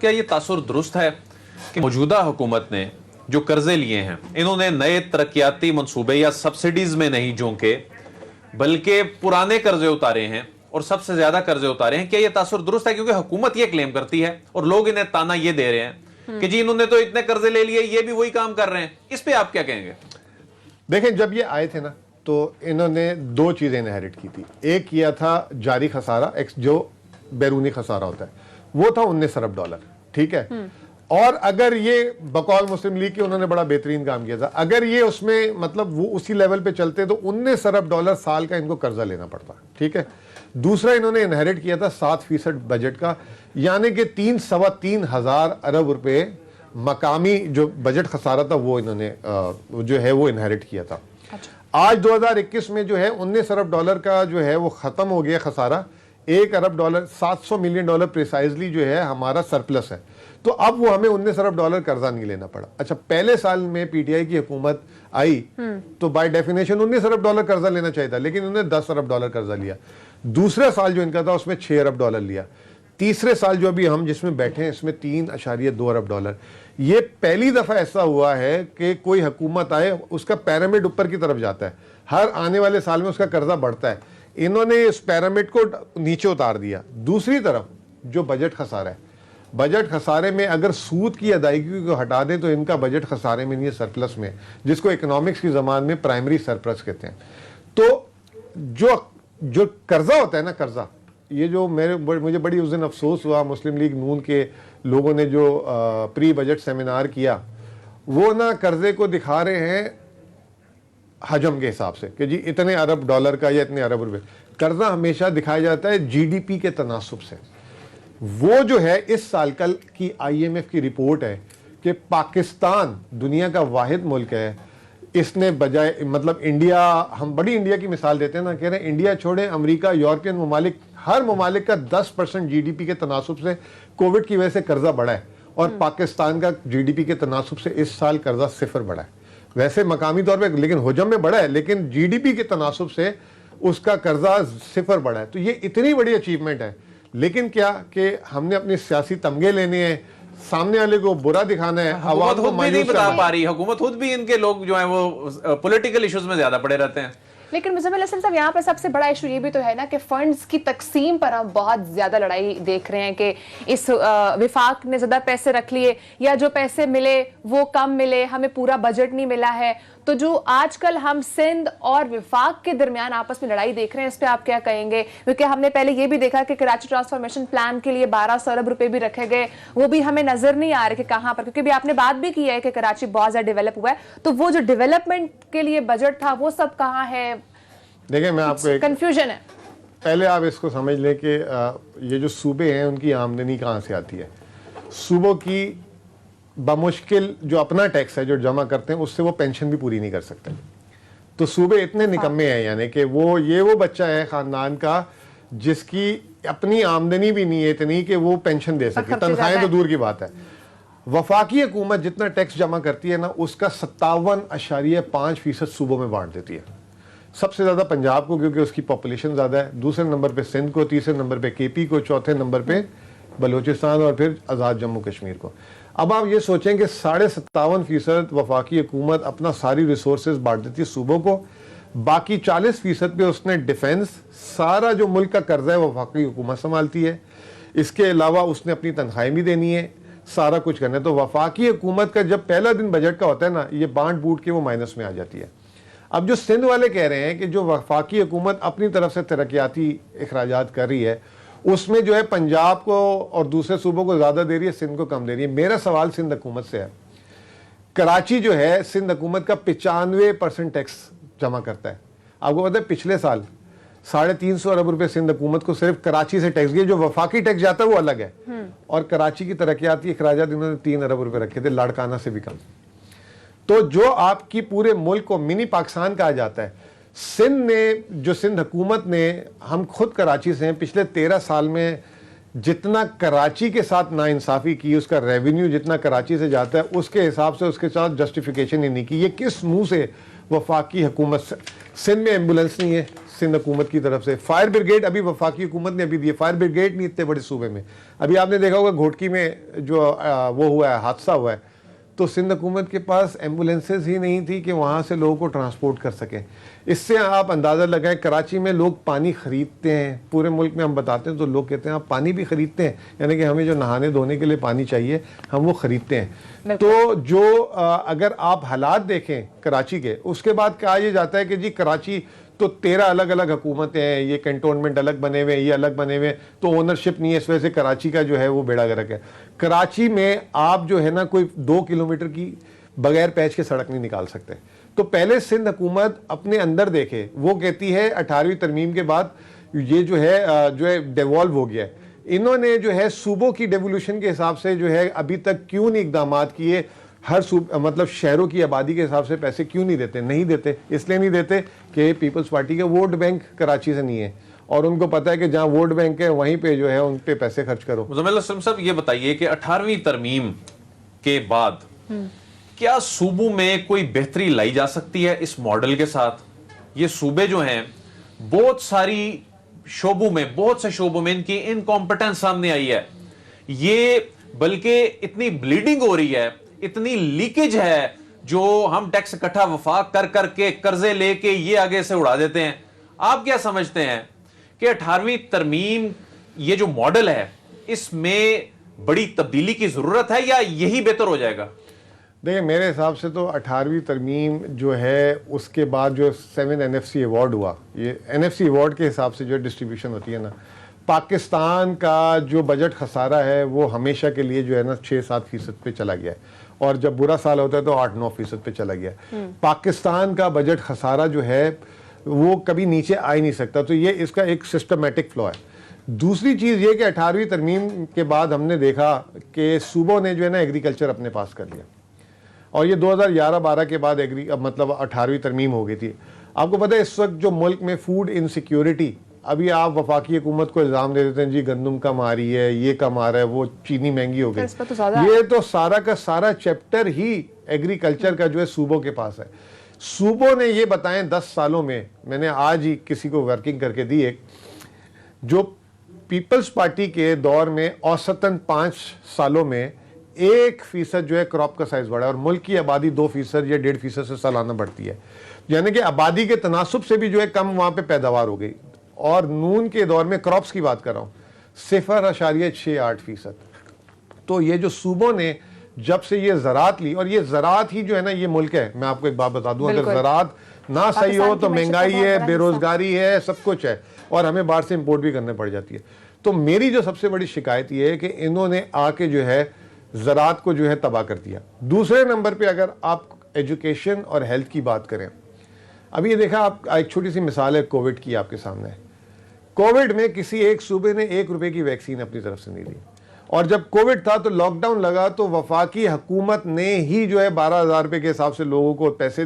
क्या ये तासुर दुरुस्त है कि मौजूदा हुकूमत ने जो कर्जे लिए हैं इन्होंने नए तरक्याती मंसूबे या सब्सिडीज में नहीं झोंके बल्कि पुराने कर्जे उतारे हैं और सबसे ज्यादा कर्जे उतारे हैं? क्या ये तासुर दुरुस्त है? क्योंकि हुकूमत ये क्लेम करती है और लोग इन्हें ताना ये दे रहे हैं कि जी इन्होंने तो इतने कर्जे ले लिए, ये भी वही काम कर रहे हैं। इस पे आप क्या कहेंगे? देखें, जब ये आए थे ना तो इन्होंने दो चीजें इनहेरिट की थी। एक किया था जारी खसारा, जो बैरूनी खसारा होता है, वो था 19 अरब डॉलर, ठीक है। और अगर ये बकौल मुस्लिम लीग के उन्होंने बड़ा बेहतरीन काम किया था, अगर ये उसमें मतलब वो उसी लेवल पे चलते तो 19 अरब डॉलर साल का इनको कर्जा लेना पड़ता, ठीक है। दूसरा इन्होंने इनहेरिट किया था 7% बजट का, यानी कि 3-3.25 अरब रुपए मकामी जो बजट खसारा था वो इन्होंने जो है वो इनहेरिट किया था। आज 2021 में जो है 19 अरब डॉलर का जो है वो खत्म हो गया खसारा। 1 अरब डॉलर, 700 मिलियन डॉलर प्रिसाइजली जो है हमारा सरप्लस है। तो अब वो हमें 19 अरब डॉलर कर्जा नहीं लेना पड़ा। अच्छा, पहले साल में पीटीआई की हुकूमत आई तो बाय डेफिनेशन 19 अरब डॉलर कर्जा लेना चाहिए था, लेकिन उन्होंने 10 अरब डॉलर कर्जा लिया। दूसरा साल जो इनका था उसमें 6 अरब डॉलर लिया। तीसरे साल जो अभी हम जिसमें बैठे हैं इसमें 3.2 अरब डॉलर। ये पहली दफा ऐसा हुआ है कि कोई हुकूमत आए उसका पैरामिड ऊपर की तरफ जाता है, हर आने वाले साल में उसका कर्जा बढ़ता है। इन्होंने इस पैरामिड को नीचे उतार दिया। दूसरी तरफ जो बजट खसारा है, बजट खसारे में अगर सूद की अदायगी को हटा दें तो इनका बजट खसारे में नहीं है, सरप्लस में, जिसको इकोनॉमिक्स की जबान में प्राइमरी सरप्लस कहते हैं। तो जो कर्जा होता है ना, कर्जा, ये जो मुझे बड़ी उस दिन अफसोस हुआ, मुस्लिम लीग नून के लोगों ने जो प्री बजट सेमिनार किया, वो ना कर्जे को दिखा रहे हैं हजम के हिसाब से कि जी इतने अरब डॉलर का या इतने अरब रुपए। कर्जा हमेशा दिखाया जाता है जीडीपी के तनासुब से। वो जो है इस साल कल की आईएमएफ की रिपोर्ट है कि पाकिस्तान दुनिया का वाहिद मुल्क है, इसने बजाय मतलब इंडिया, हम बड़ी इंडिया की मिसाल देते हैं ना, कह रहे हैं इंडिया छोड़े अमेरिका, यूरोपियन ममालिक, हर ममालिक का 10% जीडीपी के तनासुब से कोविड की वजह से कर्जा बढ़ा है और पाकिस्तान का जीडीपी के तनासुब से इस साल कर्जा 0 बढ़ा है। वैसे मकामी तौर पे लेकिन हुजम में बढ़ा है, लेकिन जीडीपी के तनासुब से उसका कर्जा 0 बढ़ा है। तो ये इतनी बड़ी अचीवमेंट है। लेकिन क्या कि हमने अपने सियासी तमगे लेने हैं, सामने वाले को बुरा दिखाना है, हुकूमत खुद भी नहीं बता पा रही, हुकूमत खुद भी, इनके लोग जो हैं वो पॉलिटिकल इश्यूज में ज्यादा पड़े रहते हैं। लेकिन मुज़म्मिल हसन साहब, यहाँ पर सबसे बड़ा इशू ये भी तो है ना कि फंड्स की तकसीम पर हम बहुत ज्यादा लड़ाई देख रहे हैं कि इस विफाक ने ज्यादा पैसे रख लिए या जो पैसे मिले वो कम मिले, हमें पूरा बजट नहीं मिला है। तो जो आजकल हम सिंध और विफाक के दरमियान आपस में लड़ाई देख रहे हैं, इस पे आप क्या कहेंगे? क्योंकि हमने पहले ये भी देखा कि कराची ट्रांसफॉर्मेशन प्लान के लिए 1200 अरब रुपए भी रखे गए, वो भी हमें नजर नहीं आ रहे कि कहां पर, क्योंकि भी आपने बात भी की है कि कराची बहुत ज्यादा डेवलप हुआ है, तो वो जो डेवलपमेंट के लिए बजट था वो सब कहाँ है? देखिए, मैं आपको एक कंफ्यूजन है। पहले आप इसको समझ लें कि ये जो सूबे हैं उनकी आमदनी कहाँ से आती है। सूबों की बमुश्किल जो अपना टैक्स है जो जमा करते हैं उससे वो पेंशन भी पूरी नहीं कर सकते। तो सूबे इतने निकम्मे हैं, यानी कि वो बच्चा है खानदान का जिसकी अपनी आमदनी भी नहीं है इतनी कि वो पेंशन दे सके, तनख्वाहें तो दूर की बात है। वफाकी हुकूमत जितना टैक्स जमा करती है ना, उसका 57.5% सूबों में बांट देती है। सबसे ज़्यादा पंजाब को, क्योंकि उसकी पॉपुलेशन ज़्यादा है, दूसरे नंबर पे सिंध को, तीसरे नंबर पे केपी को, चौथे नंबर पे बलूचिस्तान और फिर आज़ाद जम्मू कश्मीर को। अब आप ये सोचें कि 57.5% वफाकी हुकूमत अपना सारी रिसोर्सेज बांट देती है सूबों को, बाकी 40% पे उसने डिफेंस, सारा जो मुल्क का कर्जा है वफाकी हुकूमत संभालती है। इसके अलावा उसने अपनी तनख्वाहें भी देनी है, सारा कुछ करना है। तो वफाकी हुकूमत का जब पहला दिन बजट का होता है ना, ये बांट बूट के वो माइनस में आ जाती है। अब जो सिंध वाले कह रहे हैं कि जो वफाकी हुकूमत अपनी तरफ से तरक्याती अखराजात कर रही है उसमें जो है पंजाब को और दूसरे सूबों को ज़्यादा दे रही है, सिंध को कम दे रही है। मेरा सवाल सिंध हुकूमत से है। कराची जो है सिंध हुकूमत का 95% टैक्स जमा करता है। आपको पता है पिछले साल 350 अरब रुपए सिंध हुकूमत को सिर्फ कराची से टैक्स दिया। जो वफाकी टैक्स जाता है वो अलग है, और कराची की तरक्याती अखराजात इन्होंने 3 अरब रुपए रखे थे, लाड़काना से भी कम। तो जो आपकी पूरे मुल्क को मिनी पाकिस्तान कहा जाता है, सिंध ने, जो सिंध हुकूमत ने, हम खुद कराची से हैं, पिछले 13 साल में जितना कराची के साथ नाइंसाफ़ी की, उसका रेवेन्यू जितना कराची से जाता है उसके हिसाब से उसके साथ जस्टिफिकेशन ही नहीं की। ये किस मुंह से वफाकी हुकूमत से। सिंध में एम्बुलेंस नहीं है सिंध हुकूमत की तरफ से। फायर ब्रिगेड अभी वफाकी हुकूमत ने अभी दी है, फायर ब्रिगेड नहीं इतने बड़े सूबे में। अभी आपने देखा होगा घोटकी में जो वो हुआ है, हादसा हुआ है, तो सिंध हुकूमत के पास एम्बुलेंसेज ही नहीं थी कि वहाँ से लोगों को ट्रांसपोर्ट कर सकें। इससे आप अंदाज़ा लगाएं, कराची में लोग पानी ख़रीदते हैं, पूरे मुल्क में हम बताते हैं तो लोग कहते हैं आप पानी भी ख़रीदते हैं, यानी कि हमें जो नहाने धोने के लिए पानी चाहिए हम वो ख़रीदते हैं। तो जो अगर आप हालात देखें कराची के, उसके बाद कहा यह जाता है कि जी कराची तो 13 अलग अलग हुकूमतें हैं, ये कैंटोनमेंट अलग बने हुए हैं, ये अलग बने हुए हैं, तो ओनरशिप नहीं है, इस वजह से कराची का जो है वो बेड़ा गर्क है। कराची में आप जो है ना कोई 2 किलोमीटर की बगैर पैच के सड़क नहीं निकाल सकते। तो पहले सिंध हुकूमत अपने अंदर देखे, वो कहती है 18वीं तरमीम के बाद ये जो है डेवॉल्व हो गया है। इन्होंने जो है सूबों की डेवोल्यूशन के हिसाब से जो है अभी तक क्यों नहीं इकदाम किए, हर मतलब शहरों की आबादी के हिसाब से पैसे क्यों नहीं देते? नहीं देते इसलिए नहीं देते कि पीपल्स पार्टी का वोट बैंक कराची से नहीं है, और उनको पता है कि जहां वोट बैंक है वहीं पे जो है उन पे पैसे खर्च करो। मुज़म्मिल असलम साहब, ये बताइए कि 18वीं तरमीम के बाद क्या सूबों में कोई बेहतरी लाई जा सकती है इस मॉडल के साथ? ये सूबे जो हैं बहुत सारी शोबों में, बहुत से शोबों में इनकी इनकॉम्पिटेंस सामने आई है, ये बल्कि इतनी ब्लीडिंग हो रही है, इतनी लीकेज है, जो हम टैक्स इकट्ठा वफाक कर करके कर्जे लेके ये आगे से उड़ा देते हैं। आप क्या समझते हैं कि 18वीं तरमीम ये जो मॉडल है इसमें बड़ी तब्दीली की जरूरत है या यही बेहतर हो जाएगा? देखिए मेरे हिसाब से तो 18वीं तरमीम जो है उसके बाद जो 7 NFC अवार्ड हुआ, ये NFC अवार्ड के हिसाब से जो डिस्ट्रीब्यूशन होती है ना, पाकिस्तान का जो बजट खसारा है वो हमेशा के लिए जो है ना 6-7% पे चला गया है, और जब बुरा साल होता है तो 8-9% पे चला गया है। पाकिस्तान का बजट खसारा जो है वो कभी नीचे आ ही नहीं सकता, तो ये इसका एक सिस्टमेटिक फ्लॉ है। दूसरी चीज़ ये कि 18वीं तरमीम के बाद हमने देखा कि सूबों ने जो है ना एग्रीकल्चर अपने पास कर लिया, और ये 2011-12 के बाद मतलब 18वीं तरमीम हो गई थी। आपको पता है इस वक्त जो मुल्क में फूड इनसिक्योरिटी, अभी आप वफाकी हुकूमत को इल्ज़ाम दे देते हैं जी गंदम कम आ रही है, ये कम आ रहा है, वो चीनी महंगी हो गई, ये तो सारा का सारा चैप्टर ही एग्रीकल्चर का जो है सूबों के पास है। सूबों ने ये बताएं 10 सालों में, मैंने आज ही किसी को वर्किंग करके दी एक, जो पीपल्स पार्टी के दौर में औसतन 5 सालों में 1% जो है क्रॉप का साइज बढ़ा है, और मुल्क की आबादी 2% या 1.5% से सालाना बढ़ती है, यानी कि आबादी के तनासुब से भी जो है कम वहां पे पैदावार हो गई। और नून के दौर में क्रॉप्स की बात कर रहा हूं 0.68%। तो ये जो सूबों ने जब से ये ज़रात ली, और ये ज़रात ही जो है ना ये मुल्क है, मैं आपको एक बात बता दूं, अगर ज़रात ना सही हो तो महंगाई है, बेरोजगारी है, सब कुछ है, और हमें बाहर से इंपोर्ट भी करने पड़ जाती है। तो मेरी जो सबसे बड़ी शिकायत ये है कि इन्होंने आके जो है ज़रात को जो है तबाह कर दिया। दूसरे नंबर पे अगर आप एजुकेशन और हेल्थ की बात करें, अभी ये देखा, आप एक छोटी सी मिसाल है कोविड की आपके सामने। कोविड में किसी एक सूबे ने 1 रुपए की वैक्सीन अपनी तरफ से नहीं दी, और जब कोविड था तो लॉकडाउन लगा तो वफाकी हुकूमत ने ही जो है 12,000 रुपए के हिसाब से लोगों को पैसे